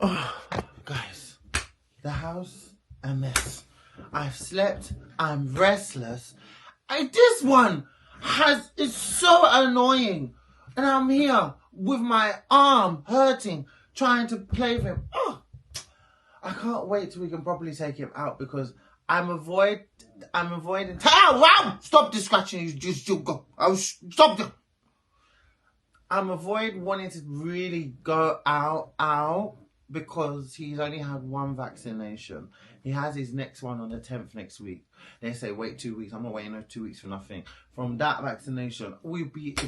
Oh, guys, the house a mess. I've slept. I'm restless. This one is so annoying, and I'm here with my arm hurting, trying to play with him. Oh, I can't wait till we can properly take him out because I'm avoiding. Wow! Stop this scratching. You go. Stop. I'm avoiding wanting to really go out because he's only had one vaccination. He has his next one on the 10th next week. They say wait 2 weeks. I'm not waiting 2 weeks for nothing. From that vaccination,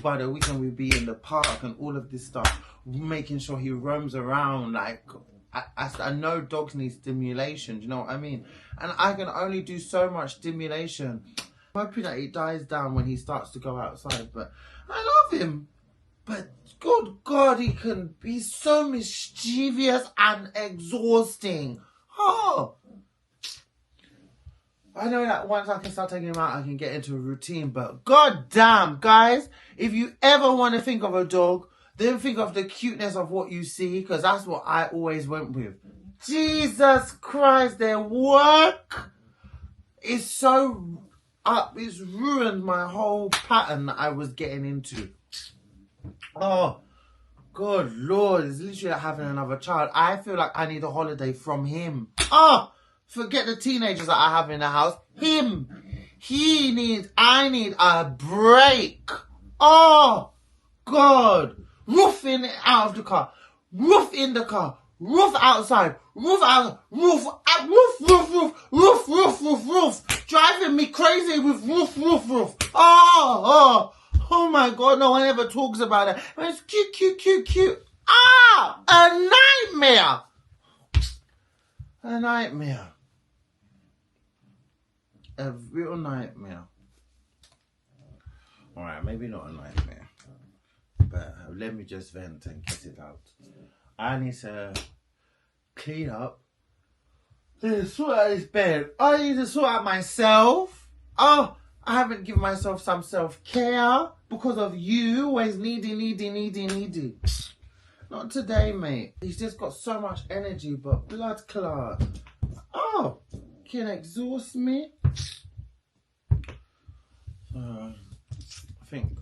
by the weekend we'll be in the park and all of this stuff, making sure he roams around. Like I know dogs need stimulation. Do you know what I mean? And I can only do so much stimulation. I'm hoping that he dies down when he starts to go outside. But I love him. But good God, he can be so mischievous and exhausting. Oh, I know that once I can start taking him out, I can get into a routine. But god damn, guys, if you ever want to think of a dog, then think of the cuteness of what you see, because that's what I always went with. Jesus Christ, their work is so up. It's ruined my whole pattern that I was getting into. Oh, good Lord, it's literally like having another child. I feel like I need a holiday from him. Oh, forget the teenagers that I have in the house. Him. I need a break. Oh, God. Roof in out of the car. Roof in the car. Roof outside. Roof out. Roof. Driving me crazy with roof. Oh my God, no one ever talks about it. It's cute. Ah, a nightmare. A nightmare. A real nightmare. Alright, maybe not a nightmare. But let me just vent and get it out. I need to clean up. I need to sort out this bed. I need to sort out myself. Oh, I haven't given myself some self-care because of you. Always needy. Not today, mate. He's just got so much energy, but blood clot. Oh, can exhaust me. I think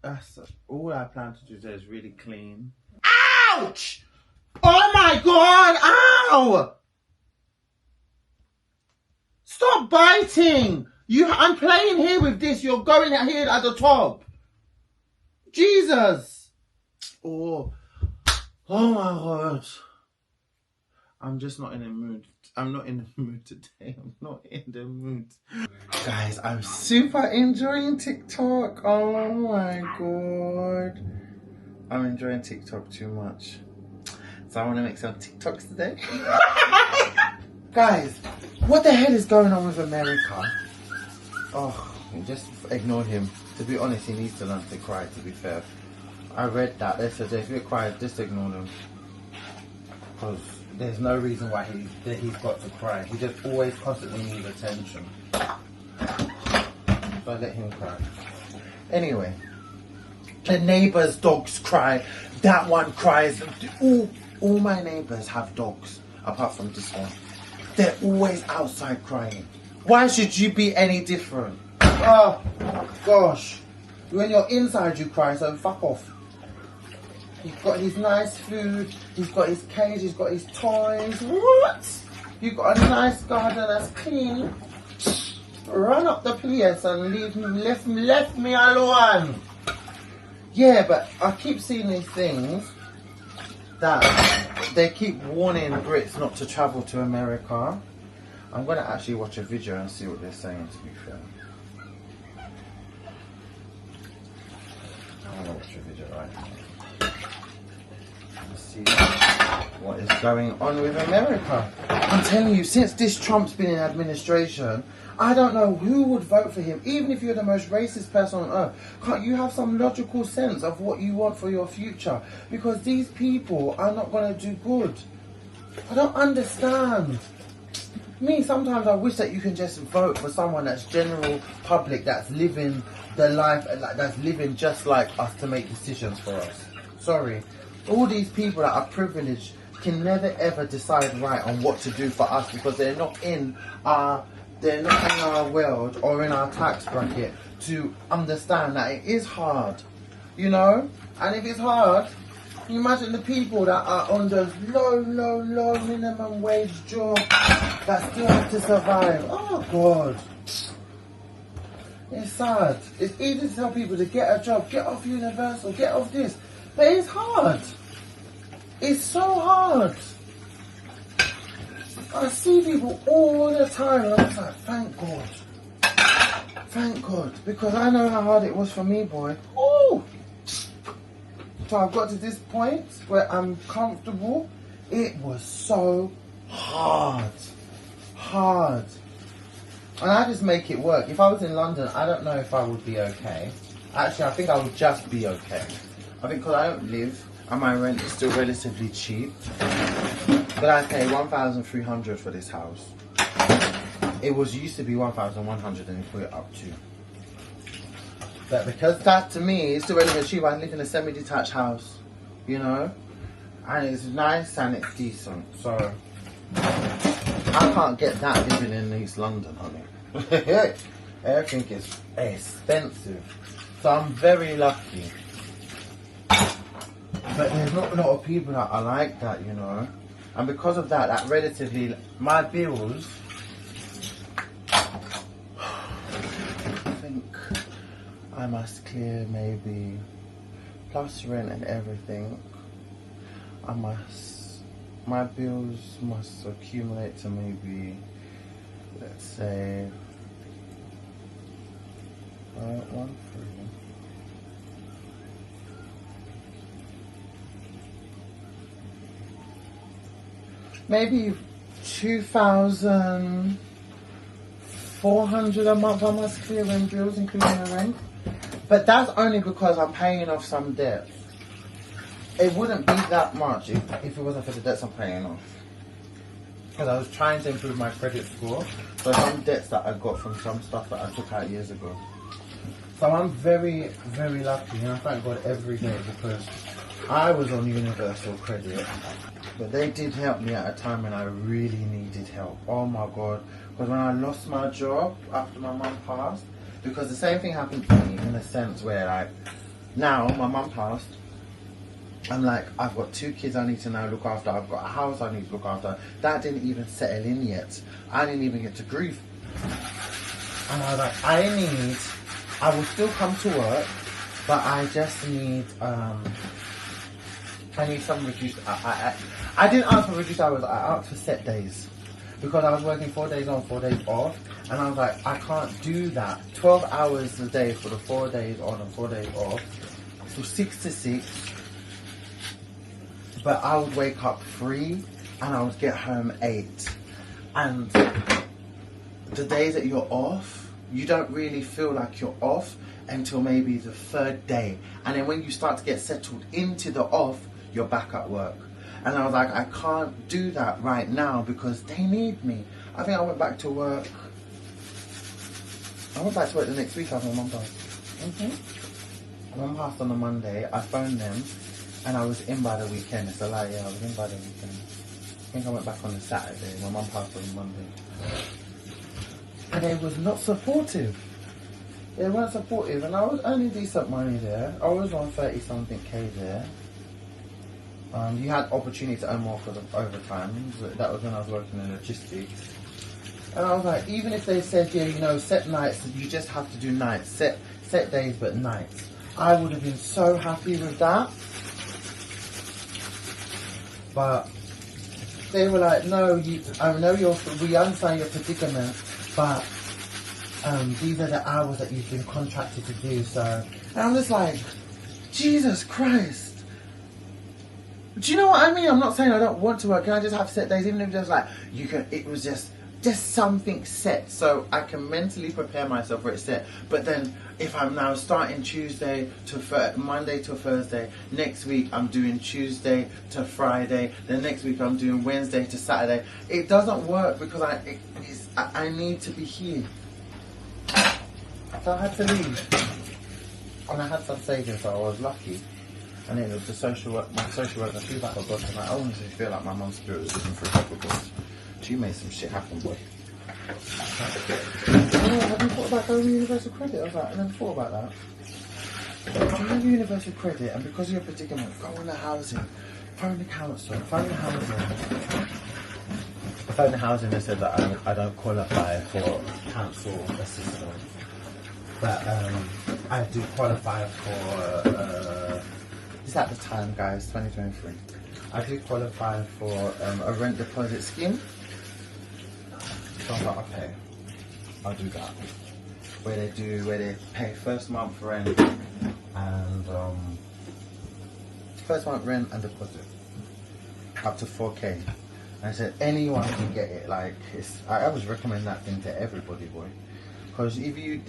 that's all I plan to do today is really clean. Ouch! Oh my God! Ow! Stop biting! I'm playing here with this. You're going here at the top. Jesus! Oh my God! I'm just not in the mood. I'm not in the mood today. I'm not in the mood. Guys, I'm super enjoying TikTok. Oh my God. I'm enjoying TikTok too much. So I want to make some TikToks today. Guys, what the hell is going on with America? Oh, just ignore him. To be honest, he needs to learn to cry, to be fair. I read that. They said if you cry, just ignore him. Because there's no reason why he's got to cry. He just always constantly needs attention. So let him cry. Anyway, the neighbour's dogs cry. That one cries. All my neighbours have dogs, apart from this one. They're always outside crying. Why should you be any different? Oh, gosh. When you're inside, you cry, so fuck off. He's got his nice food, he's got his cage, he's got his toys. What? You've got a nice garden that's clean. Run up the place and left me alone. Yeah, but I keep seeing these things that they keep warning Brits not to travel to America. I'm going to actually watch a video and see what they're saying, to be fair. I'm going to watch a video right now. Let's see what is going on with America. I'm telling you, since this Trump's been in administration, I don't know who would vote for him. Even if you're the most racist person on earth, can't you have some logical sense of what you want for your future? Because these people are not going to do good. I don't understand. Me, sometimes I wish that you can just vote for someone that's general public, that's living the life, that's living just like us to make decisions for us. Sorry. All these people that are privileged can never ever decide right on what to do for us because they're not in our world or in our tax bracket to understand that it is hard, you know. And if it's hard, can you imagine the people that are on those low minimum wage jobs that still have to survive? Oh God. It's sad. It's easy to tell people to get a job, get off Universal, get off this. But it's hard. It's so hard. I see people all the time and I'm just like, thank God. Thank God. Because I know how hard it was for me, boy. Ooh. So I've got to this point where I'm comfortable. It was so hard. Hard. And I just make it work. If I was in London, I don't know if I would be okay. Actually, I think I would just be okay. I think because I don't live and my rent is still relatively cheap. But I pay 1,300 for this house. It used to be 1,100 and we put it up to. But because that to me is still relatively cheap, I live in a semi-detached house, you know? And it's nice and it's decent. So I can't get that living in East London, honey. Everything is expensive. So I'm very lucky. But there's not a lot of people that are like that, you know. And because of that, relatively, my bills, I think I must clear maybe, plus rent and everything, my bills must accumulate to maybe, let's say, 1, 3. Maybe 2,400 a month I must clear in bills, including the rent. But that's only because I'm paying off some debt. It wouldn't be that much if it wasn't for the debts I'm paying off. Because I was trying to improve my credit score. So some debts that I got from some stuff that I took out years ago. So I'm very, very lucky, and I thank God every day because I was on universal credit. But they did help me at a time when I really needed help. Oh my God. Because when I lost my job after my mum passed, because the same thing happened to me in a sense where like, now my mum passed, I'm like, I've got 2 kids I need to now look after. I've got a house I need to look after. That didn't even settle in yet. I didn't even get to grieve. And I was like, I will still come to work, but I just need, I need some reduced, I didn't ask for reduced hours, I asked for set days. Because I was working 4 days on, 4 days off, and I was like, I can't do that. 12 hours a day for the 4 days on and 4 days off, so 6 to 6. But I would wake up 3 and I would get home 8. And the days that you're off, you don't really feel like you're off until maybe the 3rd day. And then when you start to get settled into the off, you're back at work. And I was like, I can't do that right now because they need me. I think I went back to work. I went back to work the next week after my mum passed. My mum passed on a Monday. I phoned them and I was in by the weekend. It's a lie, yeah, I was in by the weekend. I think I went back on the Saturday. My mum passed on Monday. And they was not supportive. They weren't supportive, and I was earning decent money there. I was on 30-something K there. You had opportunity to earn more because of overtime. That was when I was working in logistics. And I was like, even if they said, yeah, you know, set nights, you just have to do nights, set days but nights, I would have been so happy with that. But they were like, no, I know we understand your predicament, but these are the hours that you've been contracted to do. So, and I'm just like, Jesus Christ. Do you know what I mean? I'm not saying I don't want to work. Can I just have set days? Even if it's like, you can, it was just something set. So I can mentally prepare myself for it set. But then if I'm now starting Tuesday to Monday to Thursday, next week I'm doing Tuesday to Friday, then next week I'm doing Wednesday to Saturday. It doesn't work because I need to be here. So I had to leave. And I had some savings, so I was lucky. And then the social work, my social worker, she was like, oh God, and I honestly feel like my mum's spirit was looking for a couple of books. She made some shit happen, boy. Have you thought about going to universal credit? I was like, I never thought about that. If you have universal credit, and because of your predicament, go on the housing, phone the council, phone the housing. I phoned the housing and said that I don't qualify for council assistance. But I do qualify for, it's at the time, guys, 2023. I do qualify for a rent deposit scheme. So I was like, okay, I'll do that. Where they pay first month rent and deposit up to 4K. And I said anyone can get it. Like I always recommend that thing to everybody, boy. Because if you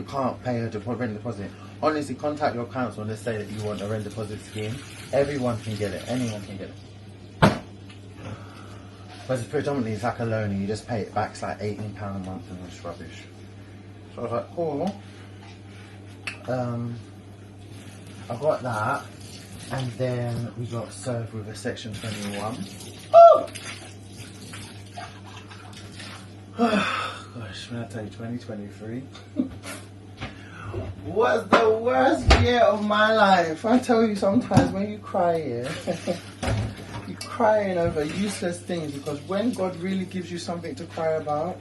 can't pay a rent deposit, honestly, contact your council and just say that you want a rent deposit scheme. Everyone can get it. Anyone can get it. But predominantly it's like a loan and you just pay it back. It's like £18 a month and it's rubbish. So I was like, cool. I got that, and then we got served with a Section 21. Oh! Gosh, when I tell you 2023 was the worst year of my life. I tell you, sometimes when you cry here, you're crying over useless things, because when God really gives you something to cry about,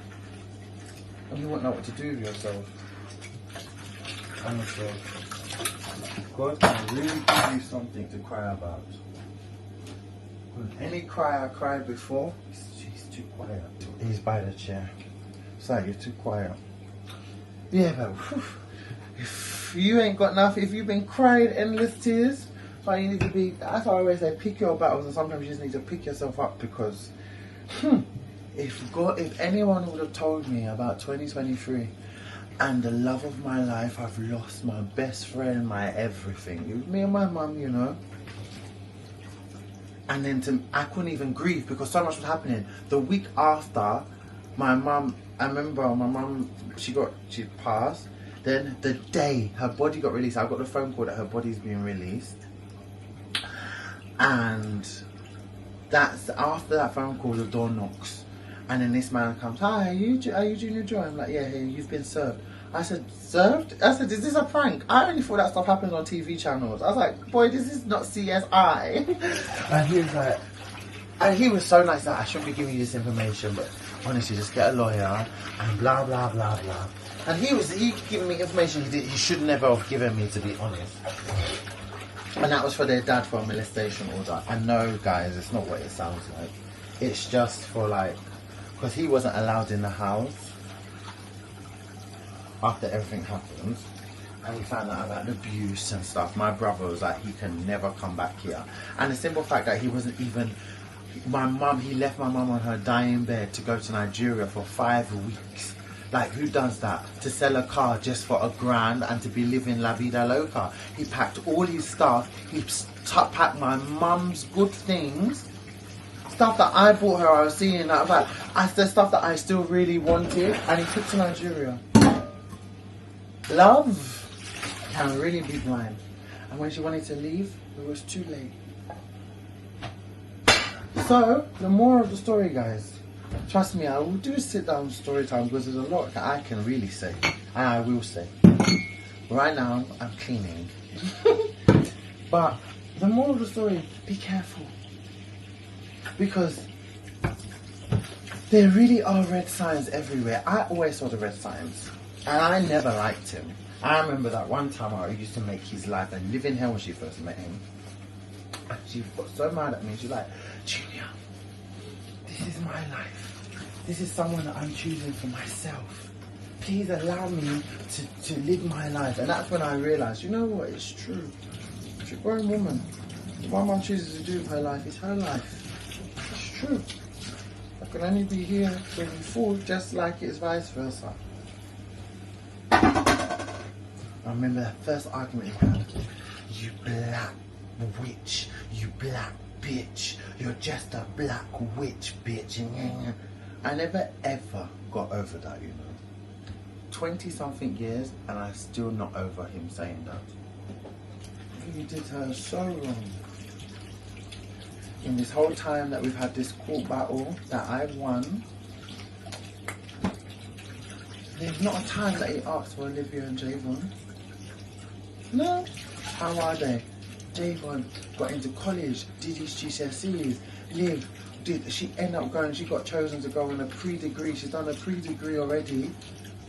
and you won't know what to do with yourself. Honestly, God can really give you something to cry about. Any cry I cried before, he's too quiet. He's by the chair. It's like, you're too quiet. Yeah, but if you ain't got nothing, if you've been crying endless tears, so you need to be, that's why I always say, pick your battles, and sometimes you just need to pick yourself up, because if anyone would have told me about 2023 and the love of my life, I've lost my best friend, my everything. It was me and my mum, you know. And then I couldn't even grieve because so much was happening. The week after, my mum, I remember my mum, she passed. Then the day her body got released, I got the phone call that her body's being released. And that's after that phone call, the door knocks. And then this man comes, hi, are you Junior Joy? I'm like, yeah, hey, you've been served. I said, served? I said, is this a prank? I only thought that stuff happens on TV channels. I was like, boy, this is not CSI. And he was like, and he was so nice that I shouldn't be giving you this information, but honestly, just get a lawyer and blah, blah, blah, blah. And he giving me information he should never have given me, to be honest. And that was for their dad for a molestation order. I know, guys, it's not what it sounds like. It's just for like, because he wasn't allowed in the house after everything happened, and we found out about abuse and stuff. My brother was like, he can never come back here. And the simple fact that he wasn't even, he left my mum on her dying bed to go to Nigeria for 5 weeks. Like, who does that? To sell a car just for $1,000 and to be living la vida loca. He packed all his stuff. He packed my mum's good things. Stuff that I bought her, I was seeing that, but the stuff that I still really wanted, and he took to Nigeria. Love can really be blind. And when she wanted to leave, it was too late. So, the moral of the story, guys, trust me, I will do sit down story time, because there's a lot that I can really say, and I will say. Right now, I'm cleaning. But the moral of the story, be careful. Because there really are red signs everywhere. I always saw the red signs, and I never liked him. I remember that one time I used to make his life a living hell when she first met him. And she got so mad at me. She's like, Junior, this is my life. This is someone that I'm choosing for myself. Please allow me to live my life. And that's when I realised, you know what, it's true. She's a grown woman. What mum chooses to do with her life is her life. It's true. I can only be here when you fall, just like it's vice versa. I remember that first argument he had. You black witch. You black bitch. You're just a black witch, bitch. I never ever got over that, you know. 20-something years and I'm still not over him saying that. You did her so wrong. In this whole time that we've had this court battle that I've won, there's not a time that he asked for Olivia and Javon. No. How are they? Javon got into college, did his GCSEs, Liv, she ended up going, she got chosen to go on a pre-degree. She's done a pre-degree already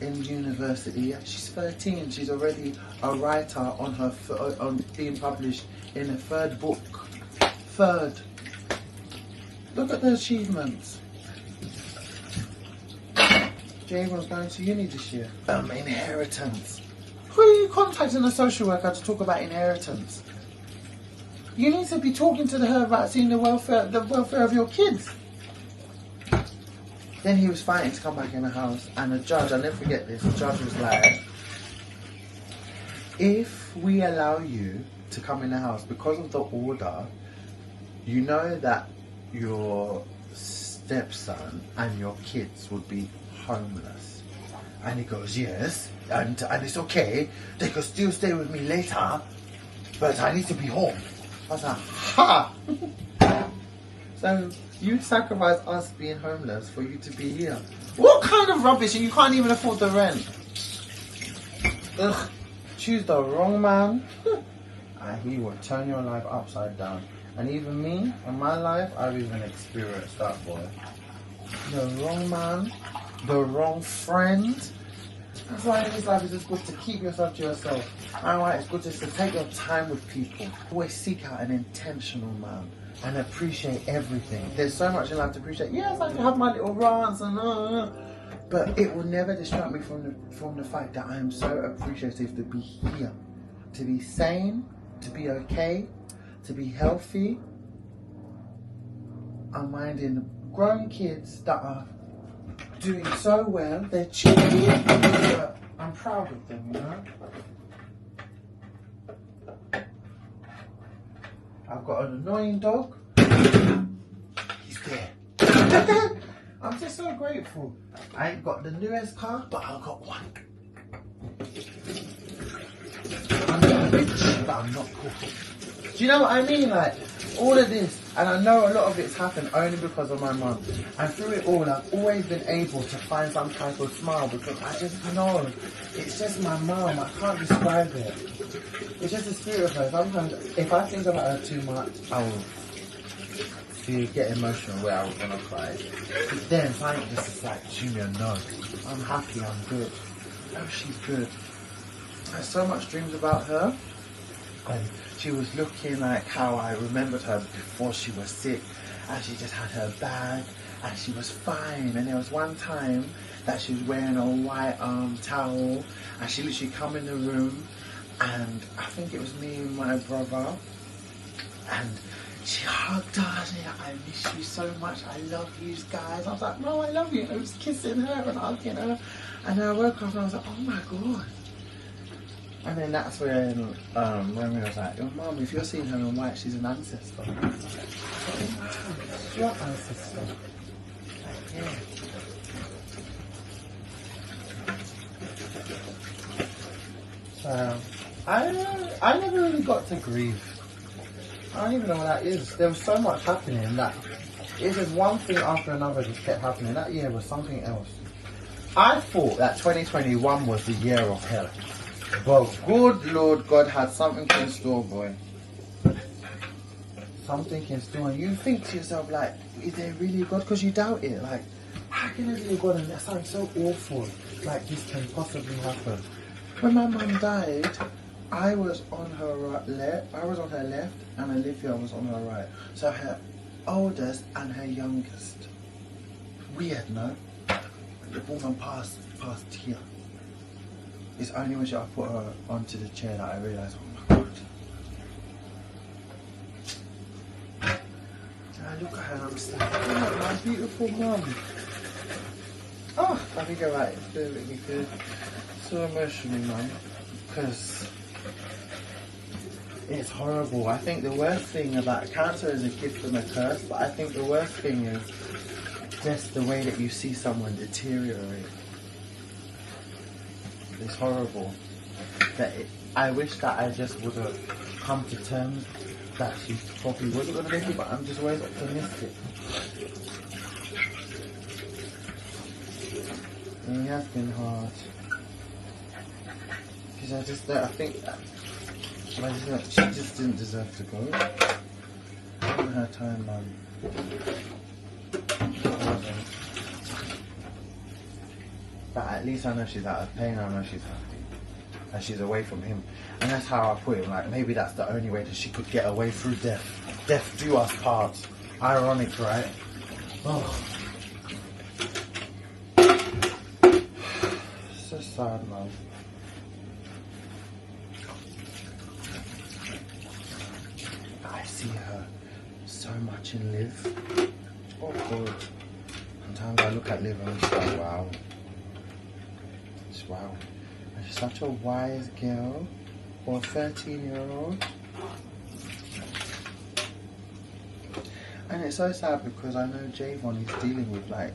in university. She's 13, she's already a writer on her, on being published in a third book. Third. Look at the achievements. Javon's going to uni this year. Inheritance. Who are you contacting a social worker to talk about inheritance? You need to be talking to her about seeing the welfare of your kids. Then he was fighting to come back in the house, and the judge, I'll never forget this, the judge was like, if we allow you to come in the house because of the order, you know that your stepson and your kids would be homeless. And he goes, yes, and it's okay, they could still stay with me later, but I need to be home. I was like, ha! So you sacrifice us being homeless for you to be here. What kind of rubbish? And you can't even afford the rent. Ugh. Choose the wrong man and he will turn your life upside down. And even me, in my life, I've even experienced that, boy. The wrong man, the wrong friend. That's why in this life it's just good to keep yourself to yourself. And why it's good just to take your time with people. Always seek out an intentional man and appreciate everything. There's so much in life to appreciate. Yes, I can have my little rants and but it will never distract me from the fact that I am so appreciative to be here, to be sane, to be okay, to be healthy. I'm minding grown kids that are doing so well. They're cheeky, but I'm proud of them, you know. I've got an annoying dog. He's there. I'm just so grateful. I ain't got the newest car, but I've got one. I'm not rich, but I'm not poor. Do you know what I mean? Like, all of this, and I know a lot of it's happened only because of my mum. And through it all, I've always been able to find some type of smile because I just know it's just my mum. I can't describe it. It's just the spirit of her. Sometimes, if I think about her too much, I will get emotional where I was gonna cry. But then, scientists is like, Junior, no. I'm happy, I'm good. Oh, she's good. I have so much dreams about her. And she was looking like how I remembered her before she was sick, and she just had her bag and she was fine. And there was one time that she was wearing a white towel and she literally come in the room, and I think it was me and my brother, and she hugged her and said, I miss you so much, I love you guys. I was like, no, I love you. And I was kissing her and hugging her, and then I woke up and I was like, oh my God. And then that's when Romy was like, your mum, if you're seeing her in white, she's an ancestor. She's your ancestor. Like, yeah. So, I never really got to grieve. I don't even know what that is. There was so much happening that it's just one thing after another just kept happening. That year was something else. I thought that 2021 was the year of hell. But good Lord, God had something in store, boy. Something in store. And you think to yourself, like, is there really a God? Because you doubt it. Like, how can there be a God? And that sounds so awful. Like, this can possibly happen. When my mum died, I was on her left, and Olivia was on her right. So her oldest and her youngest. Weird, no? The woman passed here. It's only when I put her onto the chair that I realised, oh my God. And I look at her and I'm just like, oh, my beautiful mum. Oh, I think you're right, it's doing really good. So emotional, mum, because it's horrible. I think the worst thing about cancer is a gift and a curse, but I think the worst thing is just the way that you see someone deteriorate. It's horrible. That I wish that I just would have come to terms that she probably wasn't going to make it, but I'm just always optimistic. And it has been hard. Because I think that she just didn't deserve to go. Wasn't her time, man. But at least I know she's out of pain, I know she's happy. And she's away from him. And that's how I put it, like maybe that's the only way that she could get away through death. Death do us part. Ironic, right? Oh. So sad, man. I see her so much in Liv. Oh God. Sometimes I look at Liv and I'm just like, wow. Just wow. And she's such a wise girl for a 13-year-old. And it's so sad because I know Javon is dealing with like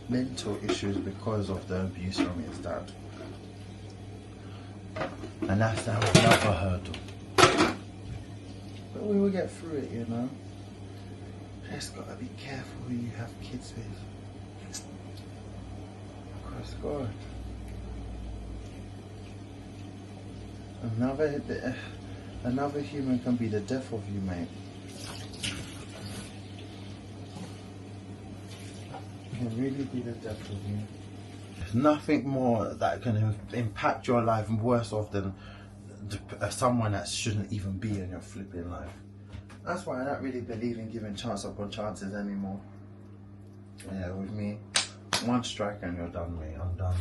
mental issues because of the abuse from his dad. And that's another hurdle. But we will get through it, you know. Just gotta be careful who you have kids with. Because God. Another human can be the death of you, mate. Can really be the death of you. There's nothing more that can impact your life worse off than someone that shouldn't even be in your flipping life. That's why I don't really believe in giving chance upon chances anymore. Yeah, with me, one strike and you're done, mate. I'm done.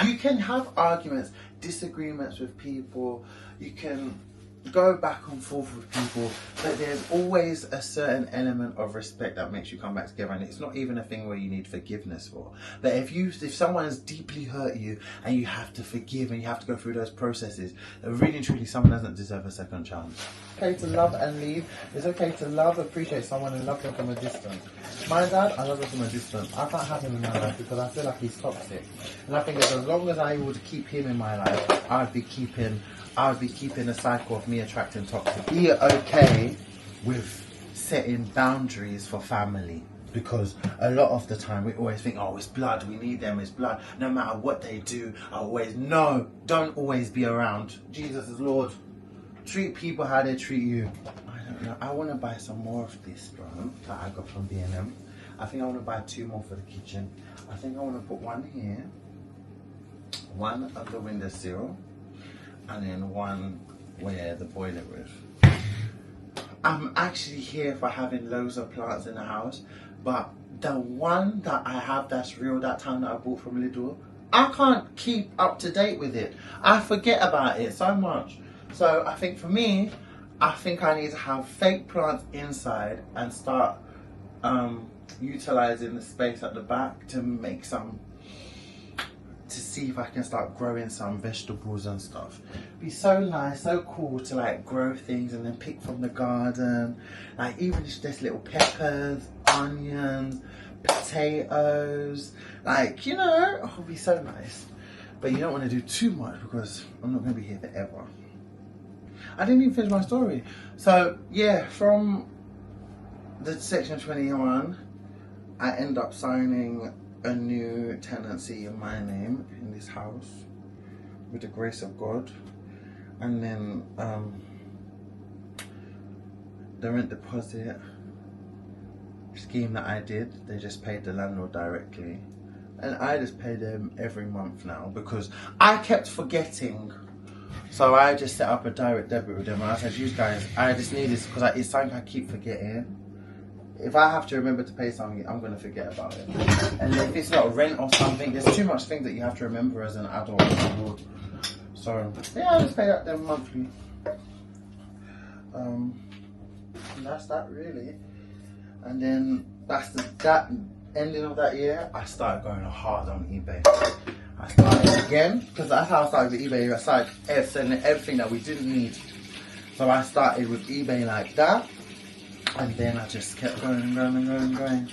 You can have arguments, disagreements with people. You can go back and forth with people, but there's always a certain element of respect that makes you come back together, and it's not even a thing where you need forgiveness for. But if someone has deeply hurt you and you have to forgive and you have to go through those processes, then really and truly someone doesn't deserve a second chance. It's okay to love and leave. It's okay to love, appreciate someone and love them from a distance. My dad, I love him from a distance. I can't have him in my life because I feel like he's toxic, and I think that as long as I would keep him in my life, I'd be keeping a cycle of me attracting toxic. Be okay with setting boundaries for family, because a lot of the time we always think, oh, it's blood, we need them, it's blood. No matter what they do, no, don't always be around. Jesus is Lord. Treat people how they treat you. I don't know. I want to buy some more of this, bro, that I got from B&M. I think I want to buy 2 more for the kitchen. I think I want to put one here, one on the windowsill, and then one where the boiler is. I'm actually here for having loads of plants in the house, but the one that I have that's real, that time that I bought from Lidl, I can't keep up to date with it. I forget about it so much. So I think for me, I think I need to have fake plants inside and start utilizing the space at the back to make some, to see if I can start growing some vegetables and stuff. Be so nice, so cool to like grow things and then pick from the garden. Like even just little peppers, onions, potatoes. Like, you know, it would be so nice. But you don't want to do too much because I'm not going to be here forever. I didn't even finish my story. So yeah, from the section 21, I end up signing a new tenancy in my name in this house with the grace of God. And then the rent deposit scheme that I did, they just paid the landlord directly, and I just pay them every month now because I kept forgetting. So I just set up a direct debit with them and I said, you guys, I just need this because it's something I keep forgetting. If I have to remember to pay something, I'm going to forget about it. And if it's not rent or something, there's too much things that you have to remember as an adult. So yeah, I just pay that them monthly. And that's that really. And then that's that ending of that year, I started going hard on eBay. I started again, because that's how I started with eBay. I started selling everything that we didn't need. So I started with eBay like that. And then I just kept going and going and going and going.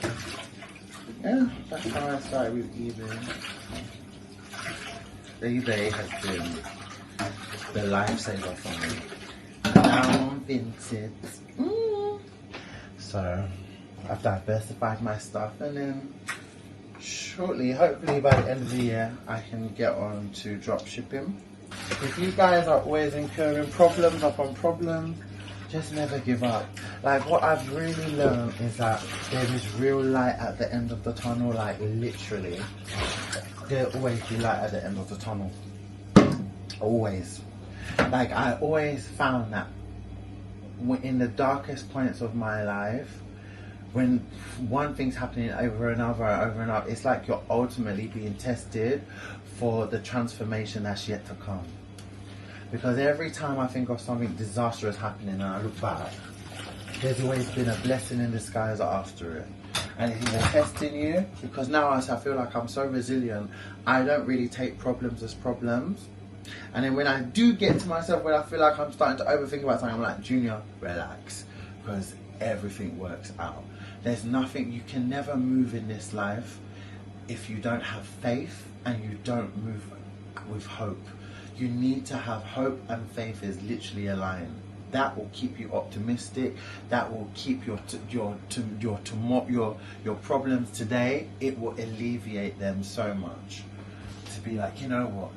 Yeah, that's how I started with eBay. eBay has been the lifesaver for me. Now I'm vintage. So I've diversified my stuff, and then shortly, hopefully by the end of the year, I can get on to drop shipping. If you guys are always incurring problems upon problems, just never give up. Like, what I've really learned is that there is real light at the end of the tunnel. Like, literally, there'll always be light at the end of the tunnel. Always. Like, I always found that in the darkest points of my life, when one thing's happening over and over, it's like you're ultimately being tested for the transformation that's yet to come. Because every time I think of something disastrous happening and I look back, there's always been a blessing in disguise after it. And it's either testing you, because now as I feel like I'm so resilient, I don't really take problems as problems. And then when I do get to myself when I feel like I'm starting to overthink about something, I'm like, Junior, relax, because everything works out. There's nothing, you can never move in this life if you don't have faith and you don't move with hope. You need to have hope, and faith is literally aligned. That will keep you optimistic. That will keep your problems today. It will alleviate them so much. To be like, you know what,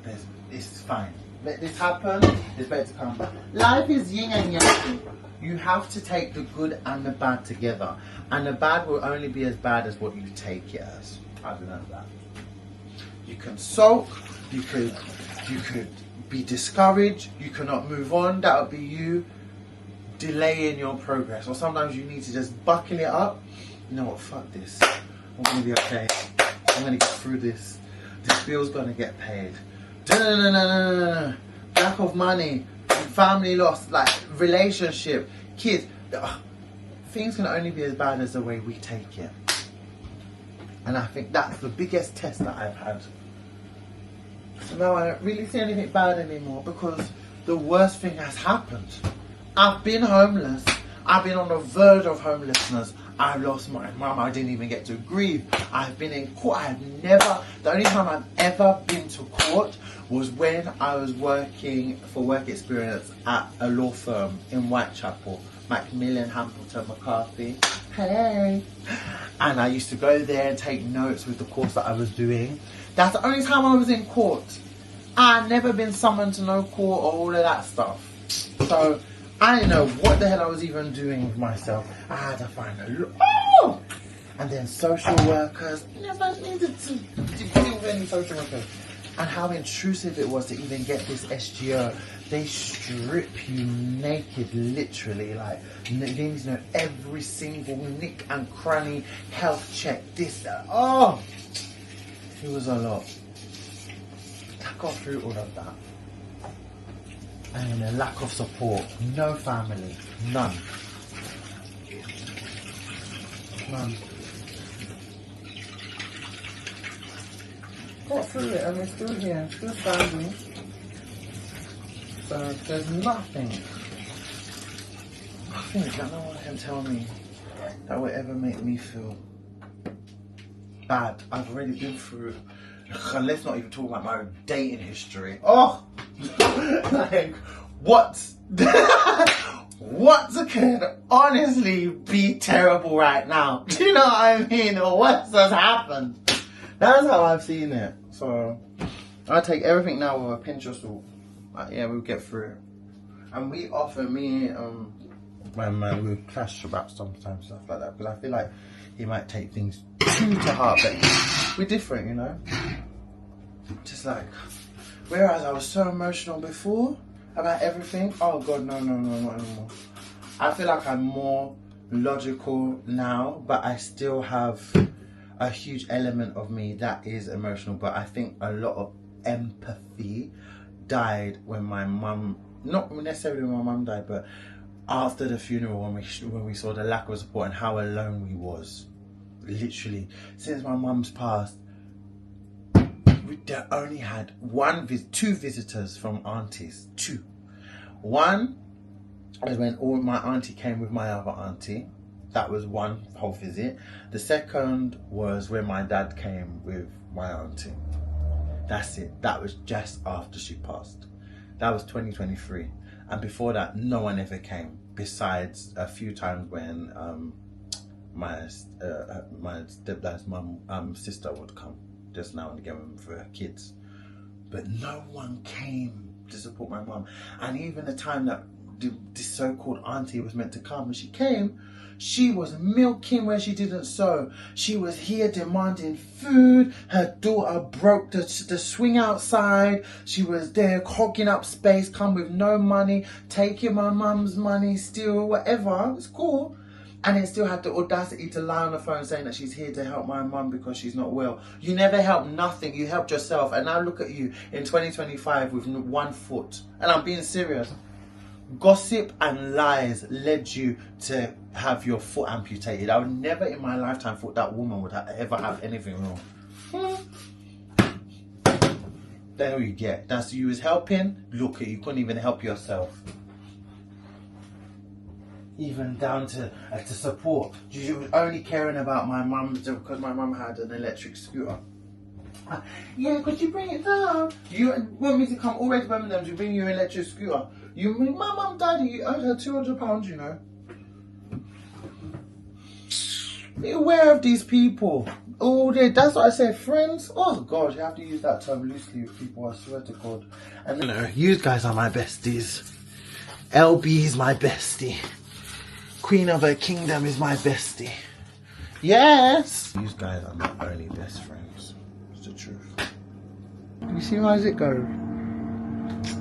it's fine. Let this happen. It's better to come back. Life is yin and yang. You have to take the good and the bad together, and the bad will only be as bad as what you take it as. I've learned that. You can sulk. You could be discouraged, you cannot move on. That would be you delaying your progress. Or sometimes you need to just buckle it up. You know what, fuck this, I'm gonna be okay, I'm gonna get through this. This bill's gonna get paid. Lack of money, family loss, like relationship, kids. Things can only be as bad as the way we take it. And I think that's the biggest test that I've had. So now I don't really see anything bad anymore, because the worst thing has happened. I've been homeless. I've been on the verge of homelessness. I lost my mum. I didn't even get to grieve. I've been in court. The only time I've ever been to court was when I was working for work experience at a law firm in Whitechapel, Macmillan, Hamilton, McCarthy. Hey. And I used to go there and take notes with the course that I was doing. That's the only time I was in court. I've never been summoned to no court or all of that stuff. So I didn't know what the hell I was even doing with myself. I had to find and then social workers. Never needed to deal with any social workers. And how intrusive it was to even get this SGO. They strip you naked, literally. Like, they need to know every single nick and cranny, health check, this, that. Oh, it was a lot. I got through all of that. And a lack of support. No family. None. None. Got through it, and we're still here, still standing. So there's nothing that no one can tell me that will ever make me feel bad. I've already been through, and let's not even talk about my dating history. Oh, like what could honestly be terrible right now? Do you know what I mean? Or what has happened? That's how I've seen it. So I take everything now with a pinch of salt. Like, yeah, we'll get through it. And we offer me, my man, we clash about sometimes, stuff like that, because I feel like he might take things too to heart, but we're different, you know? Just like, whereas I was so emotional before about everything, oh God, no, not anymore. I feel like I'm more logical now, but I still have a huge element of me that is emotional. But I think a lot of empathy died when my mum, not necessarily when my mum died, but after the funeral, when we saw the lack of support and how alone we was. Literally, since my mum's passed, we only had two visitors from aunties. Two. One was when my auntie came with my other auntie. That was one whole visit. The second was when my dad came with my auntie. That's it. That was just after she passed. That was 2023. And before that, no one ever came, besides a few times when my stepdad's mum sister would come just now and again for her kids. But no one came to support my mum. And even the time that this so-called auntie was meant to come, and she came, she was milking where she didn't sow. She was here demanding food. Her daughter broke the swing outside. She was there hogging up space, come with no money, taking my mum's money, still whatever. It's cool. And then still had the audacity to lie on the phone saying that she's here to help my mum because she's not well. You never helped nothing. You helped yourself. And now look at you in 2025 with 1 foot. And I'm being serious. Gossip and lies led you to have your foot amputated. I would never in my lifetime thought that woman would ever have anything wrong. There you get. That's you was helping. Look at you, couldn't even help yourself. Even down to support. You were only caring about my mum because my mum had an electric scooter. Yeah, could you bring it down? You want me to come all the way to Birmingham to bring you an electric scooter? My mum died and you owed her £200, you know. Be aware of these people. Oh, that's what I say, friends. Oh God, you have to use that term loosely with people, I swear to God. And then, you guys are my besties. LB is my bestie. Queen of her kingdom is my bestie. Yes! You guys are my only best friends. It's the truth. You see how does it go?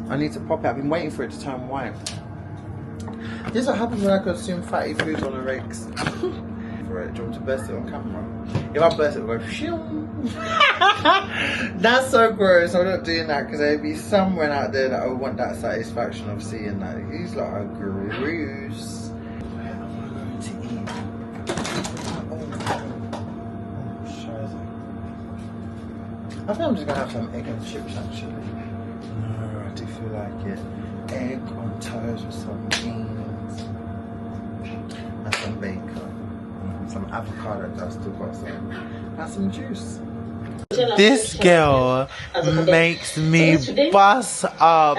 I need to pop it. I've been waiting for it to turn white. This is what happens when I consume fatty foods on the rakes. For it. Do you want to burst it on camera? If I burst it, it'll go phew. That's so gross. I'm not doing that because there'll be someone out there that will want that satisfaction of seeing that. He's like a gross. I think I'm just gonna have some egg and chips actually. No, I do feel like it. Egg on toast with some beans and some bacon, some avocado that's still got some, and some juice. This girl makes me bust up.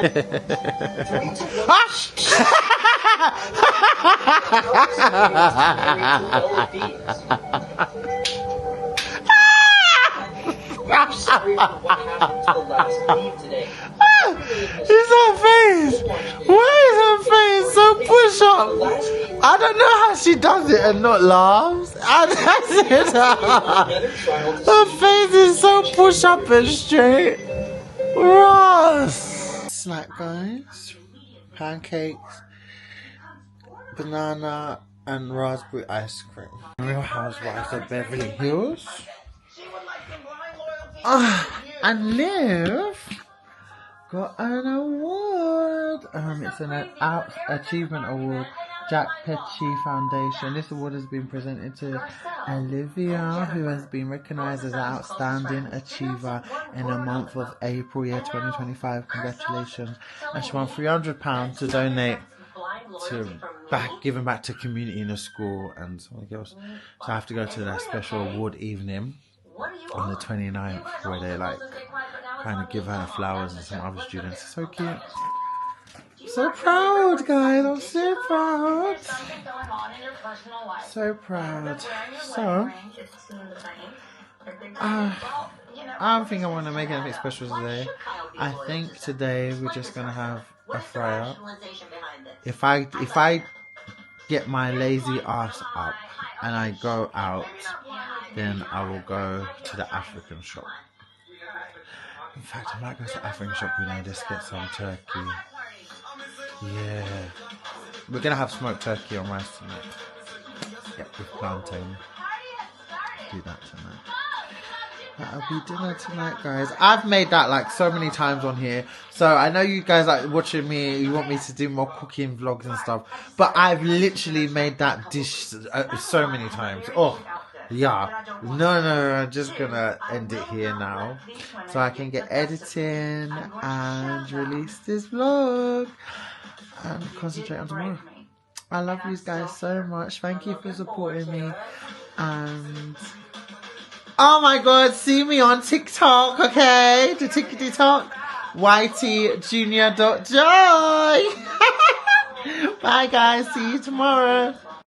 Sorry for what happened to the last leave today. It's her face. Why is her face so push up? I don't know how she does it and not laughs. Her face is so push up and straight. Ross. Snack, guys. Pancakes, banana, and raspberry ice cream. Real Housewives of Beverly Hills. And Liv got an award. It's an Achievement Award, Jack Petchy Foundation. This award has been presented to Olivia, who has been recognised as an outstanding achiever in the month of April, year 2025. Congratulations! And she won £300 to donate to giving back to community in the school and something else. So I have to go to that special award evening on the 29th where they like kind of give her flowers and some other students. It's so cute. So proud, guys. I'm so proud. So proud. So I don't think I want to make anything special today. I think today we're just gonna have a fry up. If I get my lazy ass up and I go out, then I will go to the African shop. In fact, I might go to the African shop, you know, just get some turkey. Yeah. We're going to have smoked turkey on rice tonight. Yep, with plantain. Do that tonight. That'll be dinner tonight, guys. I've made that like so many times on here. So I know you guys like watching me. You want me to do more cooking vlogs and stuff. But I've literally made that dish so many times. Oh, yeah. No, I'm just gonna end it here now. So I can get editing and release this vlog. And concentrate on tomorrow. I love you guys so much. Thank you for supporting me. And Oh my god, see me on TikTok, okay? The TikTok. YTJunior.joy. Bye guys, see you tomorrow.